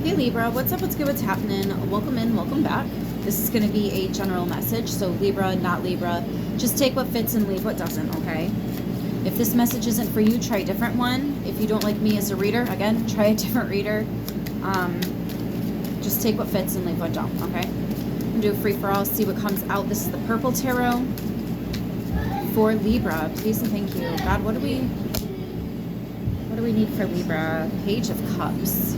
Hey Libra, what's up, what's good, what's happening? Welcome in, welcome back. This is going to be a general message, so Libra, not Libra. Just take what fits and leave what doesn't, okay? If this message isn't for you, try a different one. If you don't like me as a reader, again, try a different reader. Just take what fits and leave what don't, okay? I'm going to do a free-for-all, see what comes out. This is the Purple Tarot for Libra. Please and thank you. God, what do we need for Libra? Page of Cups.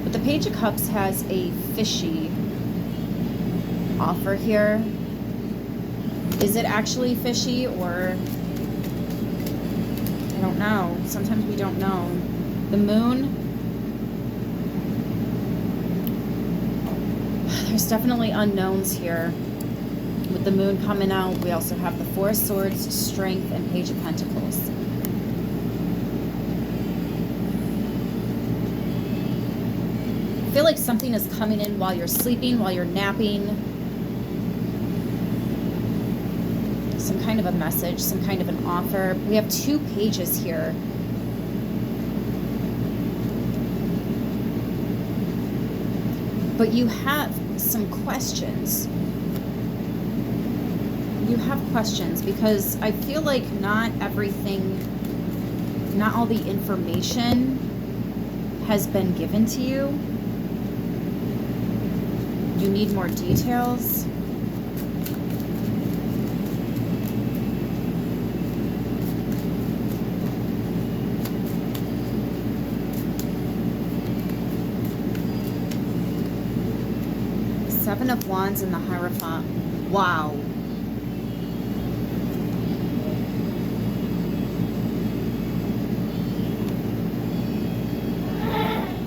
But the Page of Cups has a fishy offer here. Is it actually fishy, or I don't know. Sometimes we don't know. The Moon. There's definitely unknowns here. With the Moon coming out, we also have the Four of Swords, Strength, and Page of Pentacles. I feel like something is coming in while you're sleeping, while you're napping. Some kind of a message, some kind of an offer. We have two pages here. But you have some questions. You have questions because I feel like not everything, not all the information has been given to you. You need more details. Seven of Wands and the Hierophant. Wow.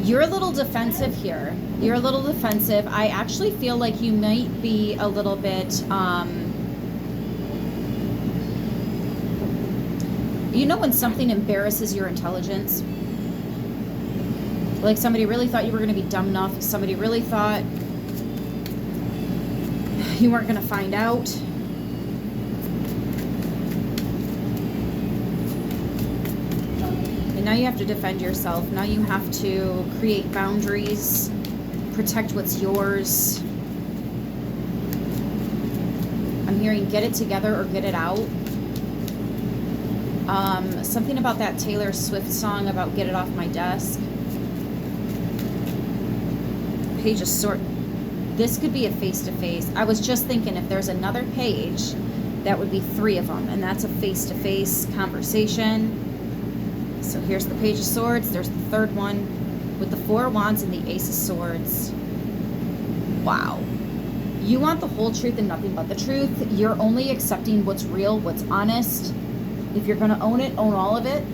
You're a little defensive here. You're a little defensive. I actually feel like you might be a little bit, you know when something embarrasses your intelligence? Like somebody really thought you were going to be dumb enough. Somebody really thought you weren't going to find out. And now you have to defend yourself. Now you have to create boundaries, protect what's yours. I'm hearing get it together or get it out. Something about that Taylor Swift song about get it off my desk. Page of Swords. This could be a face-to-face. I was just thinking if there's another page, that would be three of them, and that's a face-to-face conversation. So here's the Page of Swords. There's the third one with the Four of Wands and the Ace of Swords. Wow. You want the whole truth and nothing but the truth. You're only accepting what's real, what's honest. If you're going to own it, own all of it.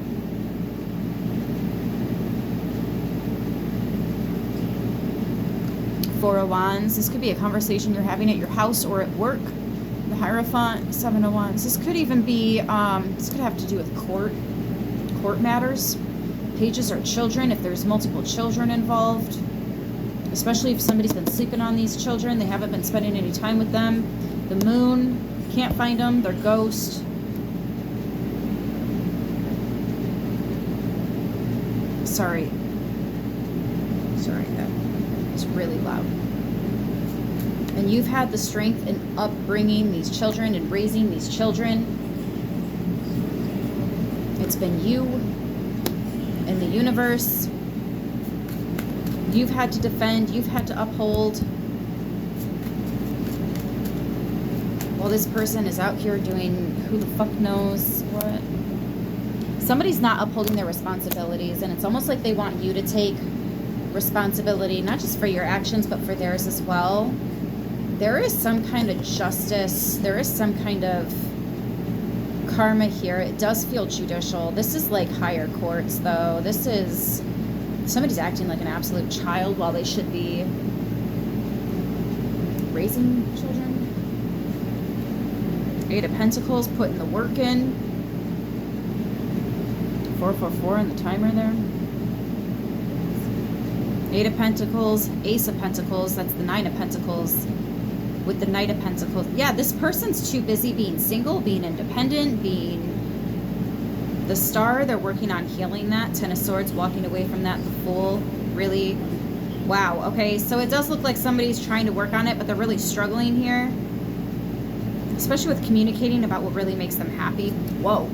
Four of Wands. This could be a conversation you're having at your house or at work. The Hierophant, Seven of Wands. This could even be, this could have to do with court matters. Pages are children, if there's multiple children involved. Especially if somebody's been sleeping on these children, they haven't been spending any time with them. The Moon, can't find them, they're ghost. Sorry, that is really loud. And you've had the strength in upbringing these children and raising these children. It's been you and the universe. You've had to defend, you've had to uphold. While this person is out here doing who the fuck knows what. Somebody's not upholding their responsibilities, and it's almost like they want you to take responsibility, not just for your actions, but for theirs as well. There is some kind of justice. There is some kind of karma here. It does feel judicial. This is like higher courts, though. This is somebody's acting like an absolute child while they should be raising children. Eight of Pentacles, putting the work in. 444 on the timer there. Eight of Pentacles, Ace of Pentacles, that's the Nine of Pentacles. With the Knight of Pentacles. Yeah, this person's too busy being single, being independent, being The Star, they're working on healing that. Ten of Swords, walking away from that. The Fool, really, wow. Okay, so it does look like somebody's trying to work on it, but they're really struggling here. Especially with communicating about what really makes them happy. Whoa.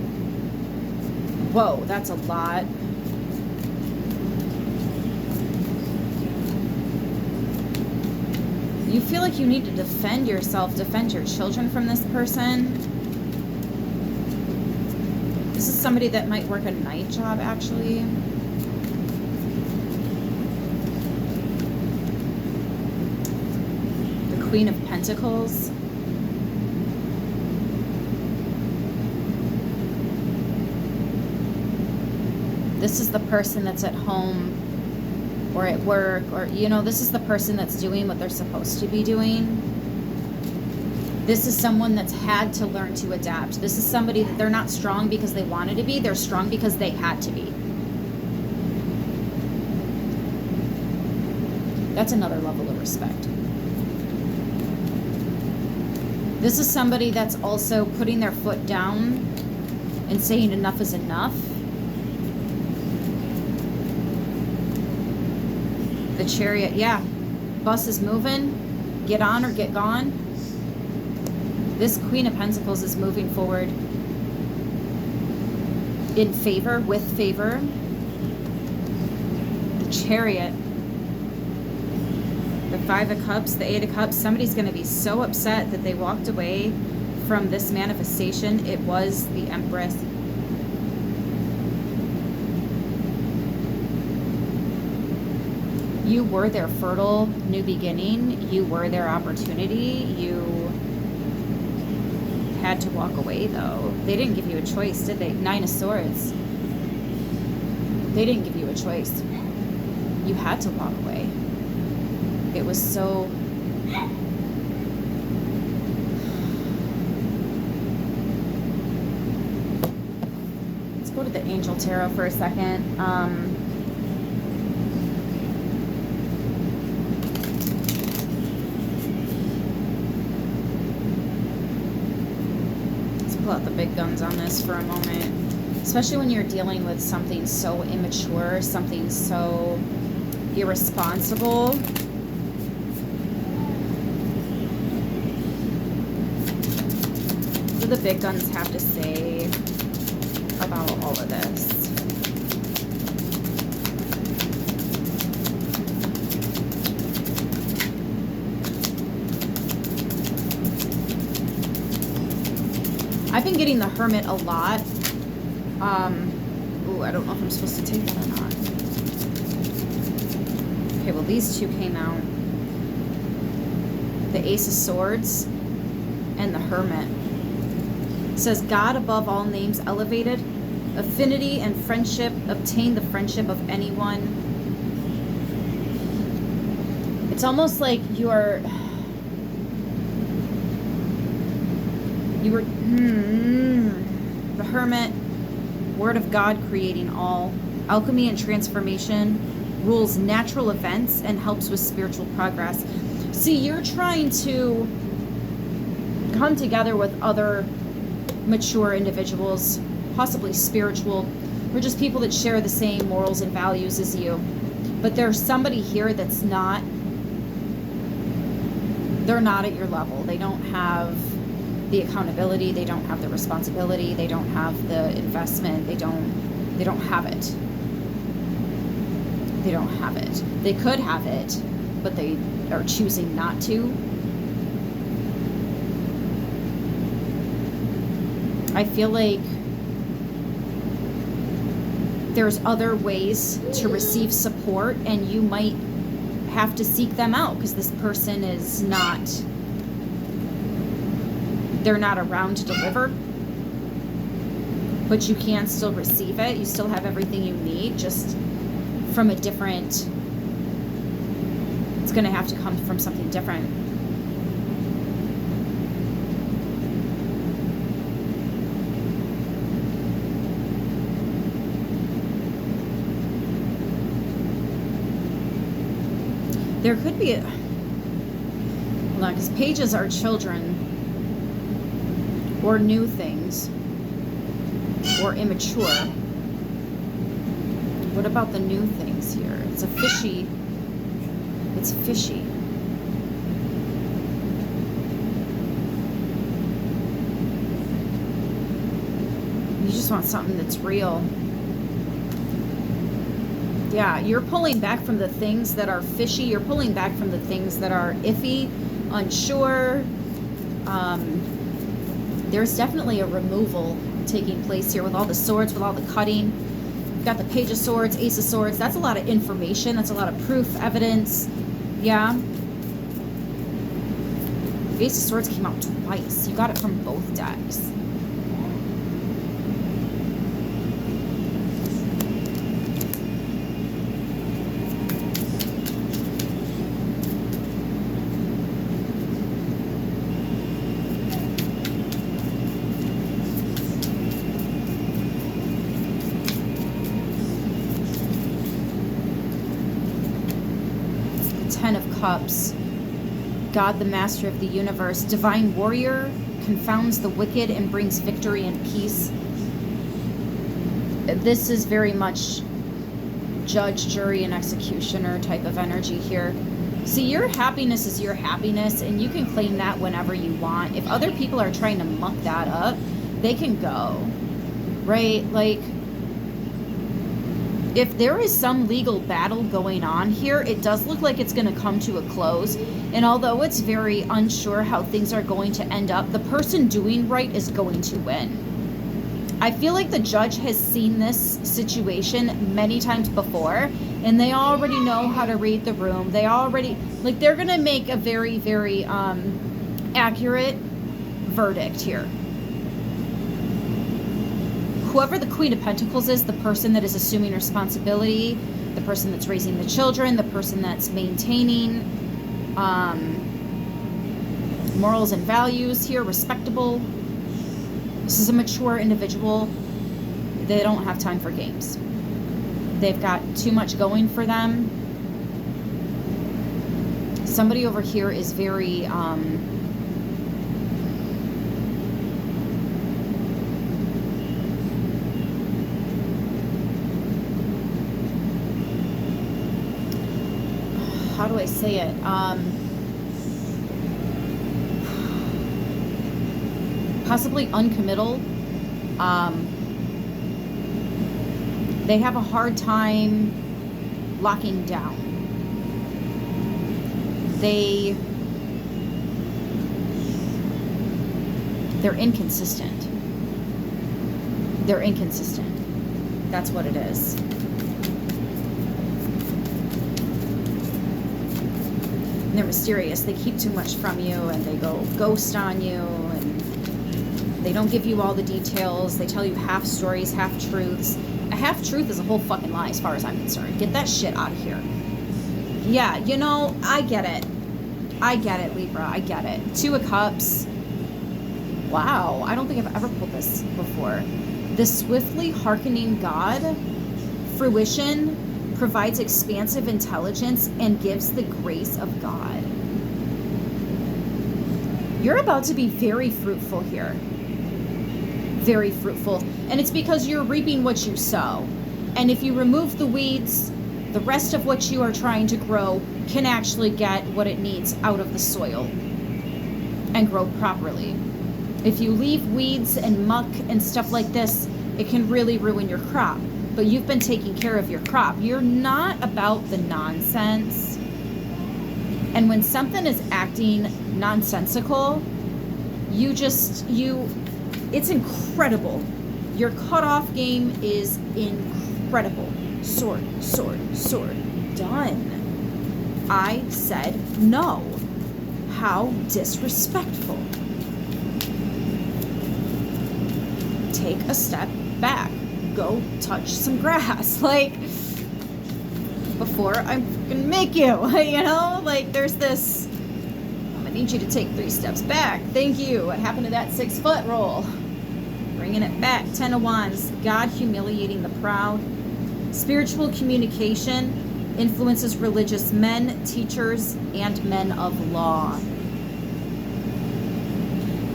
Whoa, that's a lot. You feel like you need to defend yourself, defend your children from this person. This is somebody that might work a night job, actually. The Queen of Pentacles. This is the person that's at home or at work, or, you know, this is the person that's doing what they're supposed to be doing. This is someone that's had to learn to adapt. This is somebody that they're not strong because they wanted to be. They're strong because they had to be. That's another level of respect. This is somebody that's also putting their foot down and saying enough is enough. The Chariot, yeah. Bus is moving. Get on or get gone. This Queen of Pentacles is moving forward in favor, with favor. The Chariot. The Five of Cups, the Eight of Cups. Somebody's going to be so upset that they walked away from this manifestation. It was the Empress. You were their fertile new beginning. You were their opportunity. You had to walk away, though. They didn't give you a choice, did they? Nine of Swords. They didn't give you a choice. You had to walk away. It was so... Let's go to the Angel Tarot for a second. Pull out the big guns on this for a moment, especially when you're dealing with something so immature, something so irresponsible. What do the big guns have to say about all of this? I've been getting the Hermit a lot. Ooh, I don't know if I'm supposed to take that or not. Okay, well, these two came out. The Ace of Swords and the Hermit. It says, God above all names elevated, affinity and friendship, obtain the friendship of anyone. It's almost like you were the Hermit, Word of God creating all, alchemy and transformation, rules natural events and helps with spiritual progress. See, you're trying to come together with other mature individuals, possibly spiritual, or just people that share the same morals and values as you. But there's somebody here that's not, they're not at your level. They don't have the accountability, they don't have the responsibility, they don't have the investment, they don't have it. They don't have it. They could have it, but they are choosing not to. I feel like there's other ways to receive support, and you might have to seek them out because this person is not, they're not around to deliver, but you can still receive it. You still have everything you need, just from a different, it's going to have to come from something different. There could be, hold on, because pages are children or new things. or immature. What about the new things here? It's a fishy. It's fishy. You just want something that's real. Yeah, you're pulling back from the things that are fishy. You're pulling back from the things that are iffy, unsure. There's definitely a removal taking place here with all the swords, with all the cutting. You've got the Page of Swords, Ace of Swords. That's a lot of information. That's a lot of proof, evidence. Yeah. Ace of Swords came out twice. You got it from both decks. Ten of Cups. God, the master of the universe. Divine warrior, confounds the wicked and brings victory and peace. This is very much judge, jury, and executioner type of energy here. See, your happiness is your happiness, and you can claim that whenever you want. If other people are trying to muck that up, they can go. Right? Like, if there is some legal battle going on here, it does look like it's going to come to a close. And although it's very unsure how things are going to end up, the person doing right is going to win. I feel like the judge has seen this situation many times before, and they already know how to read the room. They already, like, they're going to make a very, very accurate verdict here. Whoever the Queen of Pentacles is, the person that is assuming responsibility, the person that's raising the children, the person that's maintaining morals and values here, respectable. This is a mature individual. They don't have time for games. They've got too much going for them. Somebody over here is very how do I say it? Possibly uncommittal. They have a hard time locking down. They're inconsistent. They're inconsistent. That's what it is. They're mysterious. They keep too much from you, and they go ghost on you, and they don't give you all the details. They tell you half stories, half truths. A half truth is a whole fucking lie as far as I'm concerned. Get that shit out of here. Yeah, you know, I get it. I get it, Libra. I get it. Two of Cups. Wow. I don't think I've ever pulled this before. The swiftly hearkening God, fruition, provides expansive intelligence and gives the grace of God. You're about to be very fruitful here. Very fruitful. And it's because you're reaping what you sow. And if you remove the weeds, the rest of what you are trying to grow can actually get what it needs out of the soil and grow properly. If you leave weeds and muck and stuff like this, it can really ruin your crop. But you've been taking care of your crop. You're not about the nonsense. And when something is acting nonsensical, it's incredible. Your cutoff game is incredible. Sword, sword, sword. Done. I said no. How disrespectful. Take a step back. Go touch some grass, like, before I'm gonna make you, you know, like, there's this, I'm gonna need you to take 3 steps back. Thank you. What happened to that 6-foot roll? Bringing it back. 10 of Wands. God humiliating the proud. Spiritual communication influences religious men, teachers, and men of law.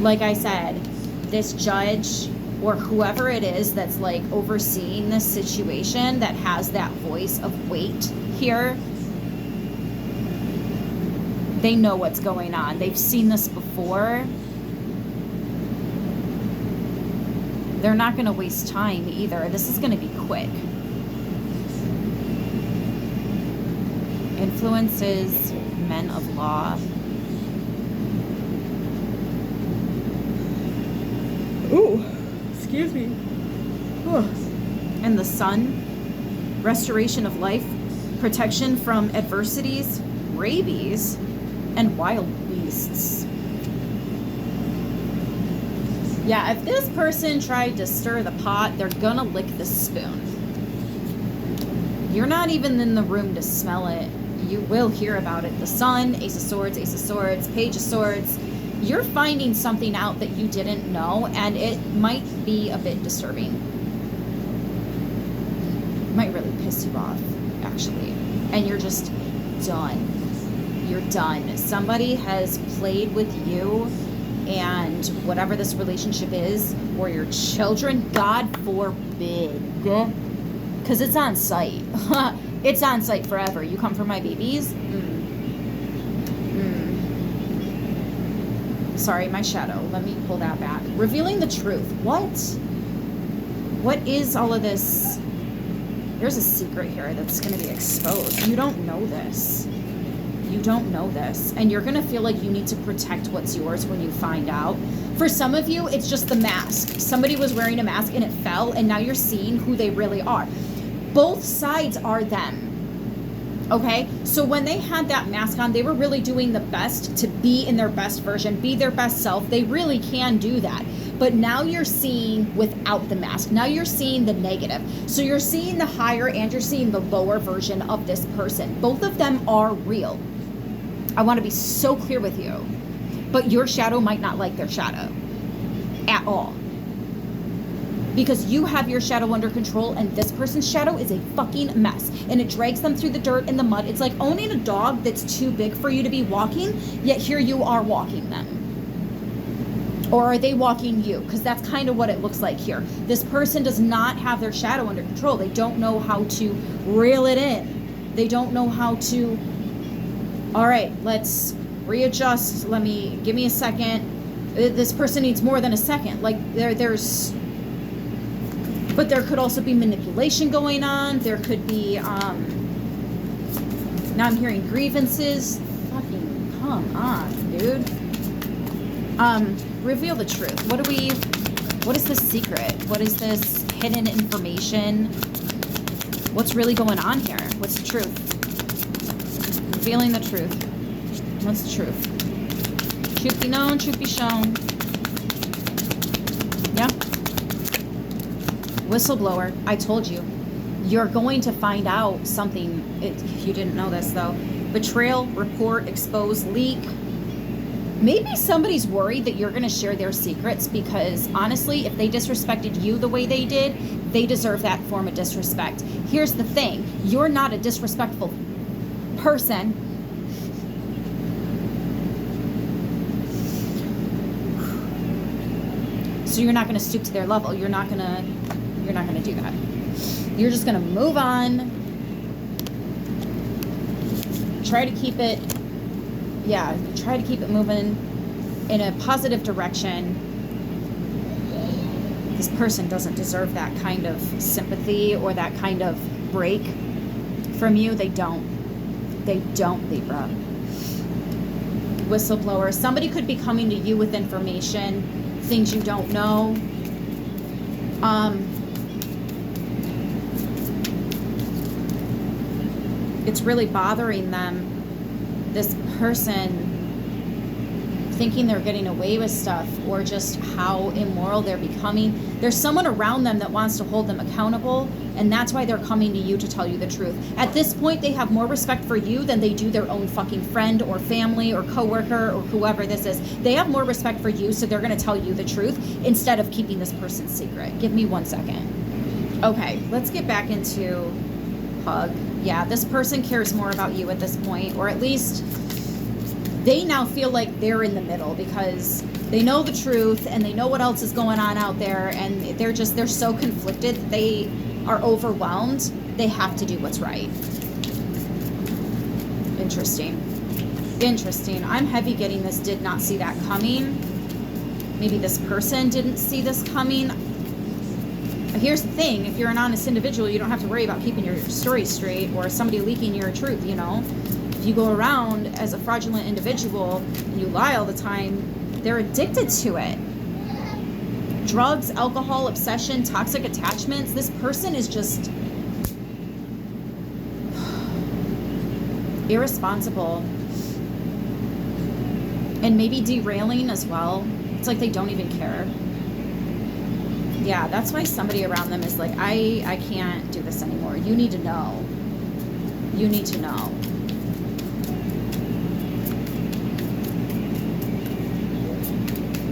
Like I said, this judge or whoever it is that's like overseeing this situation, that has that voice of weight here, they know what's going on. They've seen this before. They're not going to waste time either. This is going to be quick. Influences, men of law. Ooh, excuse me. Ooh. And the sun, restoration of life, protection from adversities, rabies, and wild beasts. Yeah, if this person tried to stir the pot, they're gonna lick the spoon. You're not even in the room to smell it. You will hear about it. The sun, Ace of Swords, Page of Swords. You're finding something out that you didn't know, and it might be a bit disturbing. It might really piss you off, actually. And you're just done. You're done. Somebody has played with you and whatever this relationship is, or your children, God forbid. Because it's on site. It's on site forever. You come for my babies? Sorry, my shadow. Let me pull that back. Revealing the truth. What is all of this? There's a secret here that's going to be exposed. You don't know this. You don't know this. And you're going to feel like you need to protect what's yours when you find out. For some of you, it's just the mask. Somebody was wearing a mask and it fell, and now you're seeing who they really are. Both sides are them. Okay? So when they had that mask on, they were really doing the best to be in their best version, be their best self. They really can do that. But now you're seeing without the mask. Now you're seeing the negative. So you're seeing the higher and you're seeing the lower version of this person. Both of them are real. I want to be so clear with you. But your shadow might not like their shadow at all. Because you have your shadow under control, and this person's shadow is a fucking mess. And it drags them through the dirt and the mud. It's like owning a dog that's too big for you to be walking, yet here you are walking them. Or are they walking you? Because that's kind of what it looks like here. This person does not have their shadow under control. They don't know how to reel it in. They don't know how to, all right, let's readjust. Give me a second. This person needs more than a second. Like but there could also be manipulation going on. There could be, now I'm hearing grievances. Fucking come on, dude. Reveal the truth. What is the secret? What is this hidden information? What's really going on here? What's the truth? Revealing the truth. What's the truth? Truth be known, truth be shown. Yeah. Whistleblower. I told you. You're going to find out something. You didn't know this, though. Betrayal, report, expose, leak. Maybe somebody's worried that you're going to share their secrets because, honestly, if they disrespected you the way they did, they deserve that form of disrespect. Here's the thing. You're not a disrespectful person. So you're not going to stoop to their level. You're not going to do that. You're just going to move on. Try to keep it moving in a positive direction. This person doesn't deserve that kind of sympathy or that kind of break from you. They don't, Libra. Whistleblower. Somebody could be coming to you with information, things you don't know. It's really bothering them, this person thinking they're getting away with stuff, or just how immoral they're becoming. There's someone around them that wants to hold them accountable, and that's why they're coming to you to tell you the truth. At this point, they have more respect for you than they do their own fucking friend or family or coworker or whoever this is. They have more respect for you, so they're going to tell you the truth instead of keeping this person's secret. Give me 1 second. Okay, let's get back into hug. Yeah, this person cares more about you at this point, or at least they now feel like they're in the middle, because They know the truth and they know what else is going on out there, and they're so conflicted that they are overwhelmed. They have to do what's right. Interesting. I'm heavy getting this did not see that coming. Maybe this person didn't see this coming. Here's the thing, if you're an honest individual, you don't have to worry about keeping your story straight or somebody leaking your truth, you know. If you go around as a fraudulent individual and you lie all the time, they're addicted to it. Drugs, alcohol, obsession, toxic attachments. This person is just irresponsible. And maybe derailing as well. It's like they don't even care. Yeah, that's why somebody around them is like, I can't do this anymore. You need to know. You need to know.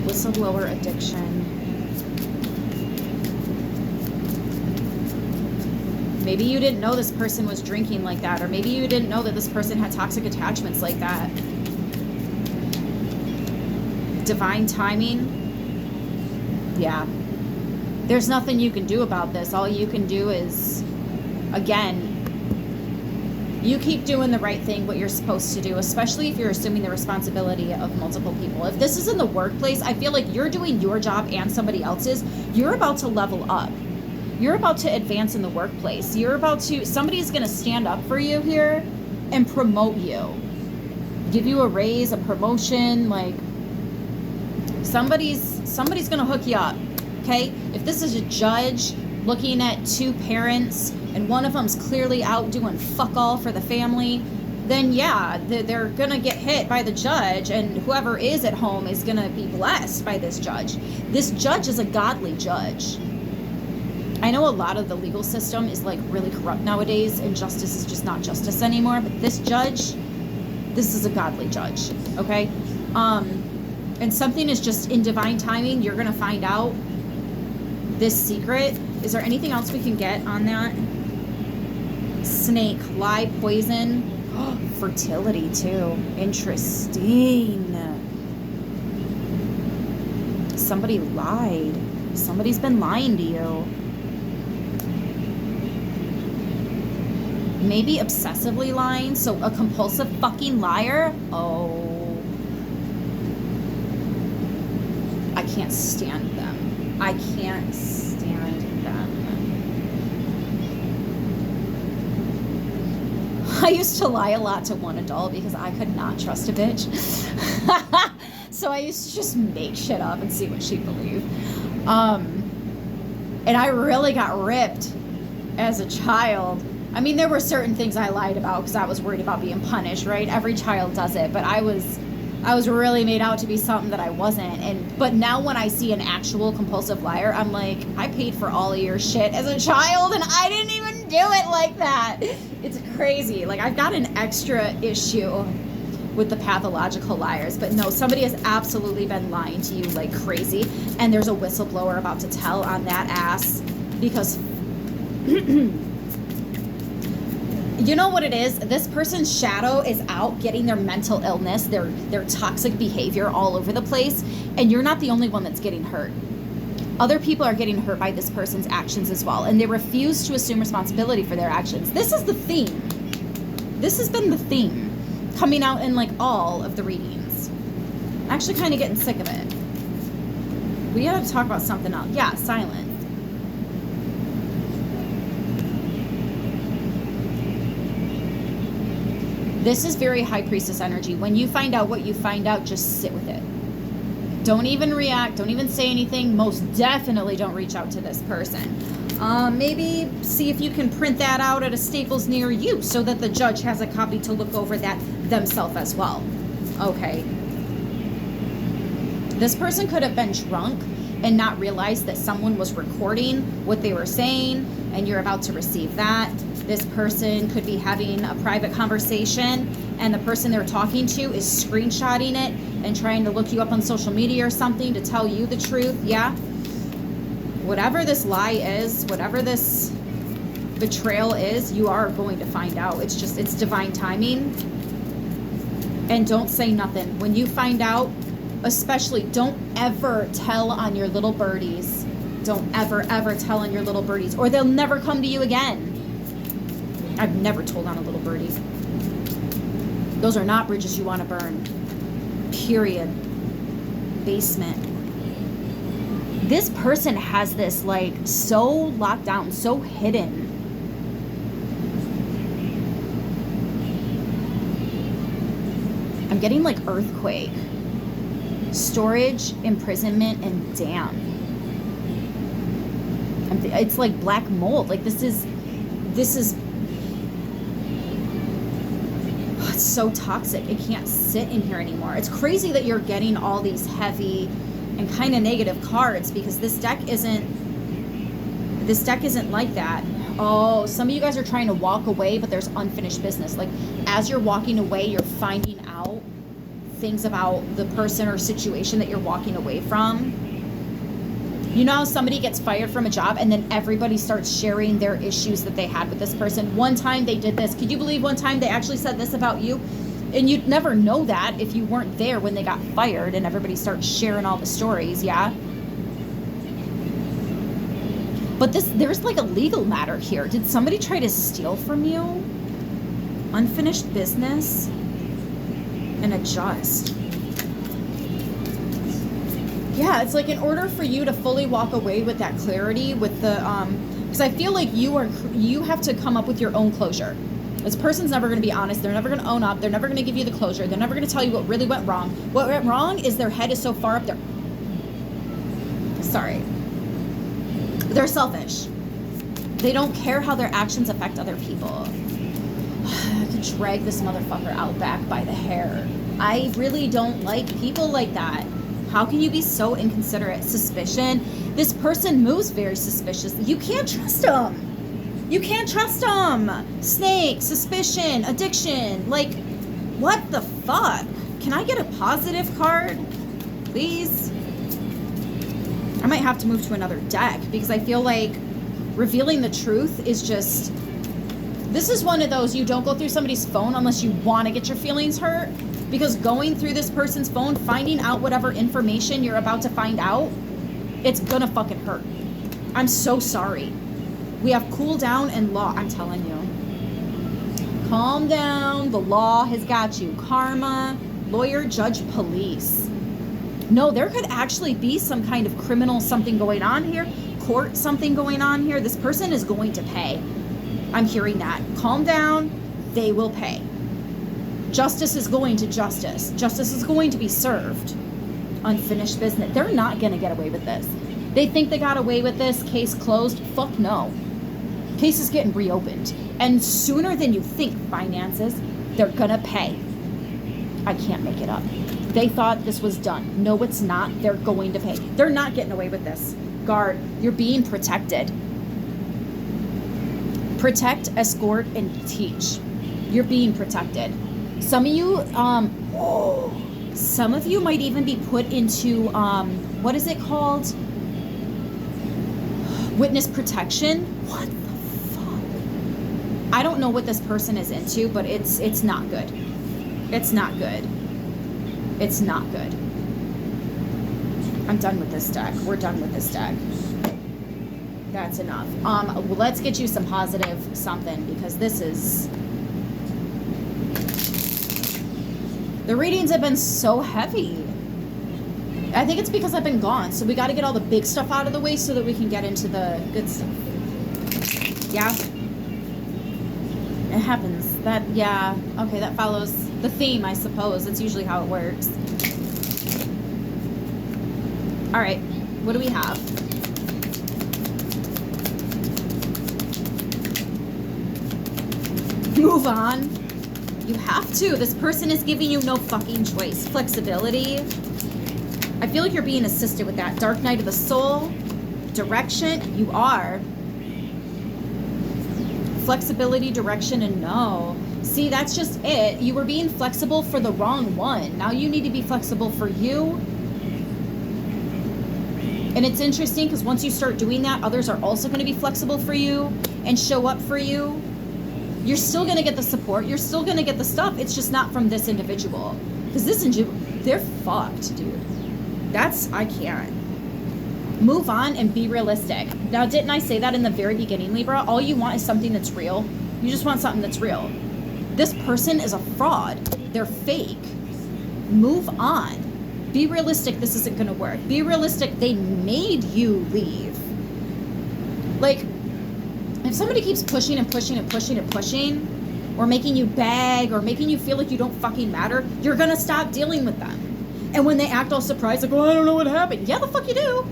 Whistleblower addiction. Maybe you didn't know this person was drinking like that, or maybe you didn't know that this person had toxic attachments like that. Divine timing. Yeah. There's nothing you can do about this. All you can do is, again, you keep doing the right thing, what you're supposed to do, especially if you're assuming the responsibility of multiple people. If this is in the workplace, I feel like you're doing your job and somebody else's. You're about to level up. You're about to advance in the workplace. Somebody's going to stand up for you here and promote you. Give you a raise, a promotion, like somebody's going to hook you up. Okay? If this is a judge looking at two parents and one of them's clearly out doing fuck all for the family, then yeah, they're going to get hit by the judge, and whoever is at home is going to be blessed by this judge. This judge is a godly judge. I know a lot of the legal system is like really corrupt nowadays, and justice is just not justice anymore, but this judge, this is a godly judge, okay? And something is just in divine timing. You're going to find out this secret. Is there anything else we can get on that? Snake, lie, poison, fertility too. Interesting. Somebody lied. Somebody's been lying to you. Maybe obsessively lying, so a compulsive fucking liar. Oh, I can't stand them. I can't stand them. I used to lie a lot to one adult because I could not trust a bitch. So I used to just make shit up and see what she believed. And I really got ripped as a child. I mean, there were certain things I lied about because I was worried about being punished, right? Every child does it, but I was really made out to be something that I wasn't. But now when I see an actual compulsive liar, I'm like, I paid for all of your shit as a child and I didn't even do it like that. It's crazy. Like, I've got an extra issue with the pathological liars. But no, somebody has absolutely been lying to you like crazy. And there's a whistleblower about to tell on that ass because... You know what it is? This person's shadow is out getting their mental illness, their toxic behavior all over the place, and you're not the only one that's getting hurt. Other people are getting hurt by this person's actions as well, and they refuse to assume responsibility for their actions. This is the theme. This has been the theme coming out in like all of the readings. I'm actually kind of getting sick of it. We gotta talk about something else. Yeah, silent. This is very high priestess energy. When you find out what you find out, just sit with it. Don't even react. Don't even say anything. Most definitely don't reach out to this person. Maybe see if you can print that out at a Staples near you so that the judge has a copy to look over that themselves as well. Okay. This person could have been drunk and not realize that someone was recording what they were saying, and you're about to receive that. This person could be having a private conversation and the person they're talking to is screenshotting it and trying to look you up on social media or something to tell you the truth. Yeah. Whatever this lie is, whatever this betrayal is, you are going to find out. It's divine timing. And don't say nothing. When you find out, Especially, don't ever tell on your little birdies. Don't ever, ever tell on your little birdies, or they'll never come to you again. I've never told on a little birdie. Those are not bridges you want to burn. Period. Basement. This person has this like so locked down, so hidden. I'm getting like earthquake, storage, imprisonment, and dam. It's like black mold. Like this is oh, it's so toxic. It can't sit in here anymore. It's crazy that you're getting all these heavy and kind of negative cards, because this deck isn't like that. Oh, some of you guys are trying to walk away, but there's unfinished business. Like as you're walking away, you're finding out things about the person or situation that you're walking away from. You know how somebody gets fired from a job and then everybody starts sharing their issues that they had with this person? One time they did this. Could you believe one time they actually said this about you? And you'd never know that if you weren't there when they got fired and everybody starts sharing all the stories, yeah? But there's like a legal matter here. Did somebody try to steal from you? Unfinished business? And adjust. Yeah, it's like in order for you to fully walk away with that clarity, with the because I feel like you have to come up with your own closure. This person's never going to be honest. They're never going to own up. They're never going to give you the closure. They're never going to tell you what really went wrong. What went wrong is their head is so far up there. Sorry. They're selfish. They don't care how their actions affect other people. I could drag this motherfucker out back by the hair. I really don't like people like that. How can you be so inconsiderate? Suspicion. This person moves very suspiciously. You can't trust them. You can't trust them. Snake, suspicion, addiction. Like, what the fuck? Can I get a positive card, please? I might have to move to another deck because I feel like revealing the truth is just... This is one of those, you don't go through somebody's phone unless you want to get your feelings hurt. Because going through this person's phone, finding out whatever information you're about to find out, it's gonna fucking hurt. I'm so sorry. We have cool down and law, I'm telling you. Calm down, the law has got you. Karma, lawyer, judge, police. No, there could actually be some kind of criminal something going on here. Court something going on here. This person is going to pay. I'm hearing that. Calm down, they will pay. Justice is going to justice. Justice is going to be served. Unfinished business. They're not going to get away with this. They think they got away with this. Case closed. Fuck no. Case is getting reopened. And sooner than you think, finances, they're going to pay. I can't make it up. They thought this was done. No, it's not. They're going to pay. They're not getting away with this. Guard, you're being protected. Protect, escort, and teach. You're being protected. Some of you, some of you might even be put into, what is it called? Witness protection? What the fuck? I don't know what this person is into, but it's not good. It's not good. It's not good. I'm done with this deck. We're done with this deck. That's enough. Let's get you some positive something, because this is... The readings have been so heavy. I think it's because I've been gone, so we got to get all the big stuff out of the way so that we can get into the good stuff. Yeah? It happens. That, yeah. Okay, that follows the theme, I suppose. That's usually how it works. All right. What do we have? Move on. You have to. This person is giving you no fucking choice. Flexibility. I feel like you're being assisted with that. Dark night of the soul. Direction. You are. Flexibility, direction, and no. See, that's just it. You were being flexible for the wrong one. Now you need to be flexible for you. And it's interesting because once you start doing that, others are also going to be flexible for you and show up for you. You're still going to get the support. You're still going to get the stuff. It's just not from this individual. Because this they're fucked, dude. I can't. Move on and be realistic. Now, didn't I say that in the very beginning, Libra? All you want is something that's real. You just want something that's real. This person is a fraud. They're fake. Move on. Be realistic. This isn't going to work. Be realistic. They made you leave. Like, if somebody keeps pushing and pushing and pushing and pushing, or making you beg, or making you feel like you don't fucking matter, you're going to stop dealing with them. And when they act all surprised, like, oh, I don't know what happened. Yeah, the fuck you do.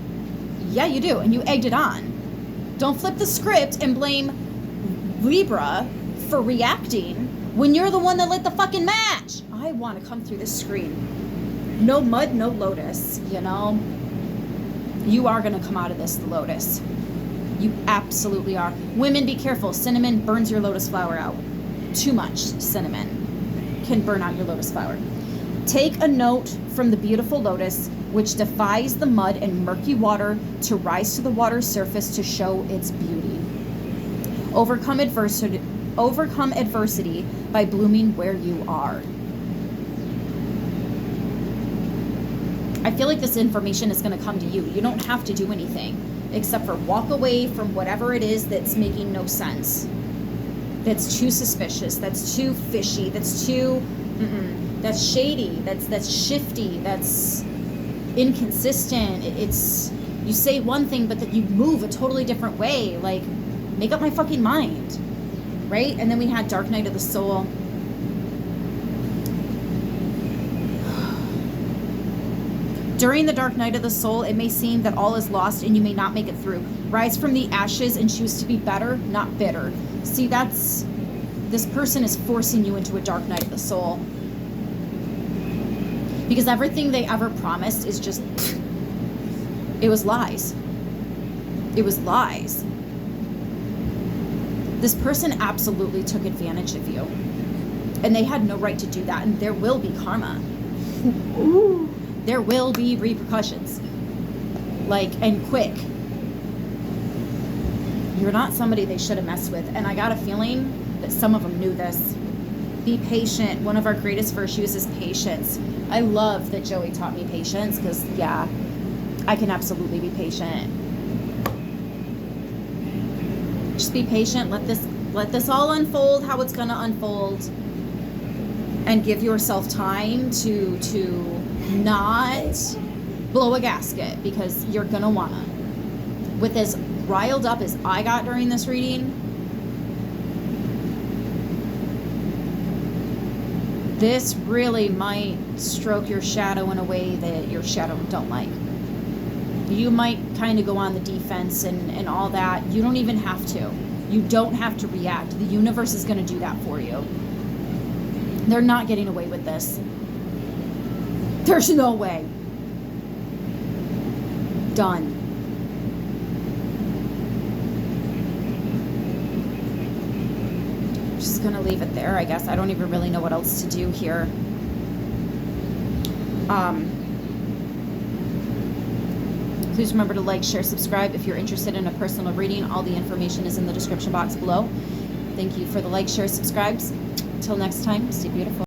Yeah, you do. And you egged it on. Don't flip the script and blame Libra for reacting when you're the one that lit the fucking match. I want to come through this screen. No mud, no lotus, you know? You are going to come out of this the lotus. You absolutely are. Women, be careful. Cinnamon burns your lotus flower out. Too much cinnamon can burn out your lotus flower. Take a note from the beautiful lotus, which defies the mud and murky water to rise to the water's surface to show its beauty. Overcome adversity by blooming where you are. I feel like this information is going to come to you. You don't have to do anything except for walk away from whatever it is that's making no sense. That's too suspicious. That's too fishy. That's too... That's shady. That's shifty. That's inconsistent. It's you say one thing, but then you move a totally different way. Like, make up my fucking mind, right? And then we had Dark Night of the Soul. During the dark night of the soul, it may seem that all is lost and you may not make it through. Rise from the ashes and choose to be better, not bitter. See, this person is forcing you into a dark night of the soul. Because everything they ever promised is just, it was lies. It was lies. This person absolutely took advantage of you. And they had no right to do that. And there will be karma. Ooh. There will be repercussions. Like, and quick. You're not somebody they should have messed with. And I got a feeling that some of them knew this. Be patient. One of our greatest virtues is patience. I love that Joey taught me patience because, yeah, I can absolutely be patient. Just be patient. Let this all unfold how it's going to unfold. And give yourself time to not blow a gasket because you're going to want to. With as riled up as I got during this reading, this really might stroke your shadow in a way that your shadow don't like. You might kind of go on the defense and all that. You don't even have to. You don't have to react. The universe is going to do that for you. They're not getting away with this. There's no way. Done. Just gonna leave it there, I guess. I don't even really know what else to do here. Please remember to like, share, subscribe if you're interested in a personal reading. All the information is in the description box below. Thank you for the like, share, subscribes. Till next time, stay beautiful.